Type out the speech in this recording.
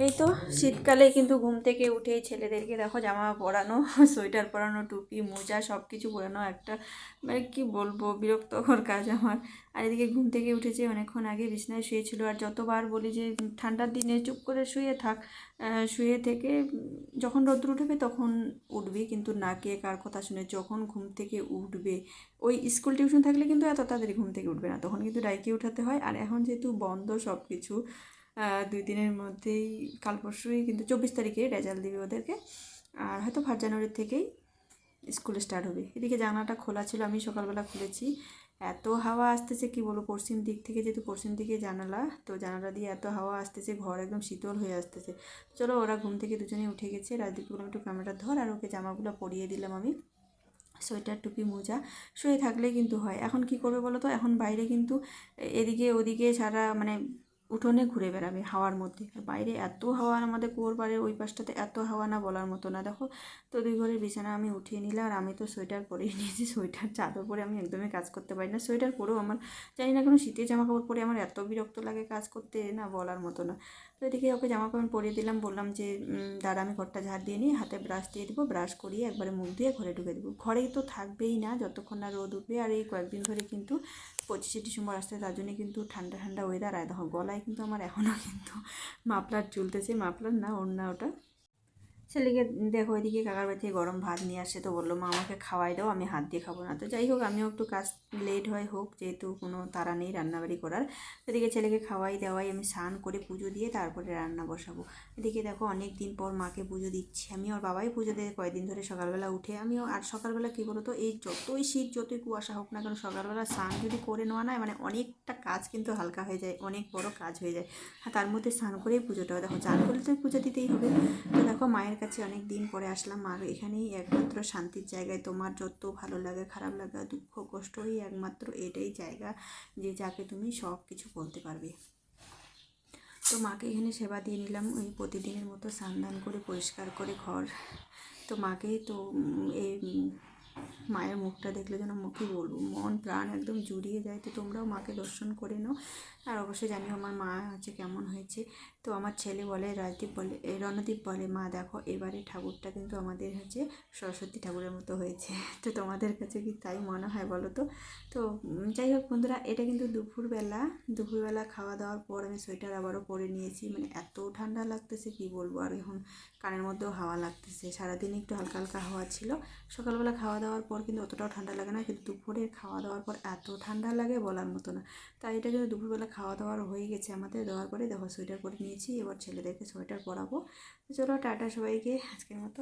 এই তো শীতকালে কিন্তু ঘুম থেকে উঠেই ছেলেদেরকে দেখো জামা পরানো, সোয়েটার পরানো, টুপি, মোজা সব কিছু পরানো একটা মানে কী বলবো বিরক্তকর কাজ আমার। আর এদিকে ঘুম থেকে উঠেছে অনেকক্ষণ আগে, বিছানায় শুয়েছিল। আর যতবার বলি যে ঠান্ডার দিনে চুপ করে শুয়ে থাক, শুয়ে থেকে যখন রোদ্দুর উঠবে তখন উঠবি, কিন্তু না, কে কার কথা শুনে যখন ঘুম থেকে উঠবে। ওই স্কুল টিউশন থাকলে কিন্তু এত তাড়াতাড়ি ঘুম থেকে উঠবে না, তখন কিন্তু ডাইকে উঠাতে হয়। আর এখন যেহেতু বন্ধ সব কিছু, 2 দিনের মধ্যেই, কাল পরশুই কিন্তু 24 তারিখে রেজাল্ট দিবে ওদেরকে। আর হয়তো 1 জানুয়ারি থেকেই স্কুল স্টার্ট হবে। এদিকে জানলাটা খোলা ছিল, আমি সকালবেলা খুলেছি। এত হাওয়া আসতেছে কি বলবো, পশ্চিম দিক থেকে, যেহেতু পশ্চিম দিকে জানালা, তো জানালা দিয়ে এত হাওয়া আসতেছে, ঘর একদম শীতল হয়ে আসতেছে। চলো, ওরা ঘুম থেকে দুজনেই উঠে গেছে। রাজদীপ বললাম একটু ক্যামেরাটা ধর, আর ওকে জামাগুলো পরিয়ে দিলাম আমি, সোয়েটার, টুপি, মোজা। শুয়ে থাকলে কিন্তু হয়। এখন কি করবে বলো তো, এখন বাইরে কিন্তু এদিকে ওদিকে সারা মানে উঠোনে ঘুরে বেড়াবে হাওয়ার মধ্যে। আর বাইরে এত হাওয়া, আমাদের কুয়োর পাড়ের ওই পাশটাতে এত হাওয়া, না বলার মতো না। দেখো তো 2 ঘরের বিছানা আমি উঠিয়ে নিলাম, আর আমি তো সোয়েটার পরেই নিয়েছি। সোয়েটার চাদর পরে আমি একদমই কাজ করতে পারি না। সোয়েটার পরেও আমার জানি না কোনো শীতের জামা কাপড় পরে আমার এত বিরক্ত লাগে কাজ করতে, না বলার মতো না। তো এদিকে ওকে জামা কাপড় পরিয়ে দিলাম, বললাম যে দাঁড়া আমি ঘরটা ঝাড় দিয়ে নিই, হাতে ব্রাশ দিয়ে দেবো, ব্রাশ করিয়ে একবারে মুখ দিয়ে ঘরে ঢুকে দেবো। ঘরেই তো থাকবেই না যতক্ষণ না রোদ উঠবে। আর এই কয়েকদিন ধরে কিন্তু 25শে ডিসেম্বর আসছে, তার জন্য কিন্তু ঠান্ডা ঠান্ডা ওয়েদার। আর দেখো গলায় কিন্তু আমার এখনও কিন্তু মাফলার ঝুলতেছে, মাফলার না ওড়না ওটা। ছেলেকে দেখো এদিকে কাকার বাড়ি থেকে গরম ভাত নিয়ে আসে, তো বললো মা আমাকে খাওয়াই দাও, আমি হাত দিয়ে খাবো না। তো যাই হোক, আমিও একটু কাজ লেট হয় হোক, যেহেতু কোনো তাড়া নেই রান্নাবাড়ি করার। এদিকে ছেলেকে খাওয়াই দাওয়াই, আমি স্নান করে পুজো দিয়ে তারপরে রান্না বসাবো। এদিকে দেখো অনেক দিন পর মাকে পুজো দিচ্ছি আমি। ওর বাবাই পুজো দেয় কয়েকদিন ধরে, সকালবেলা উঠে আমিও। আর সকালবেলা কী বলো তো, এই যতই শীত যতই কুয়াশা হোক না কেন, সকালবেলা স্নান যদি করে নেওয়া না, মানে অনেকটা কাজ কিন্তু হালকা হয়ে যায়, অনেক বড় কাজ হয়ে যায়। আর তার মধ্যে স্নান করেই পুজোটা, দেখো স্নান করলে তো পুজো দিতেই হবে। তো দেখো মায়ের কাছে অনেক দিন পরে আসলাম, আর এখানেই একমাত্র শান্তির জায়গায়। তোমার যত ভালো লাগে, খারাপ লাগা, দুঃখ কষ্টই একমাত্র এটাই জায়গা, যে যাকে তুমি সব কিছু বলতে পারবে। তো মাকে এখানে সেবা দিয়ে নিলাম, ওই প্রতিদিনের মতো স্নান করে পরিষ্কার করে ঘর। তো মাকে তো এই মায়ের মুখটা দেখলে যেন কী বলবো, মন প্রাণ একদম জুড়িয়ে যায়। তো তোমরাও মাকে দর্শন করে নাও, আর অবশ্যই জানিও আমার মা হচ্ছে কেমন হয়েছে। তো আমার ছেলে বলে, রাজদীপ বলে, রণদীপ বলে, মা দেখো এবারে ঠাকুরটা কিন্তু আমাদের হচ্ছে সরস্বতী ঠাকুরের মতো হয়েছে। তো তোমাদের কাছে কি তাই মনে হয় বলো তো? তো যাই হোক বন্ধুরা, এটা কিন্তু দুপুরবেলা খাওয়া দাওয়ার পর আমি সোয়েটার আবারও পরে নিয়েছি। মানে এত ঠান্ডা লাগতেছে কি বলবো। আর এখন কানের মধ্যেও হাওয়া লাগতেছে, সারাদিন একটু হালকা হালকা হাওয়া ছিল। সকালবেলা খাওয়া দাওয়ার পর কিন্তু অতটাও ঠান্ডা লাগে না, কিন্তু দুপুরে খাওয়া দাওয়ার পর এত ঠান্ডা লাগে বলার মতো না। তাই এটা কিন্তু দুপুরবেলা খাওয়া দাওয়ার হয়ে গেছে আমাদের, দেওয়ার পরে দেখো সোয়েটার পরে নিয়েছি। এবার ছেলেদেরকে সোয়েটার পরাবো। চলো টাটা সবাইকে, আজকের মতো।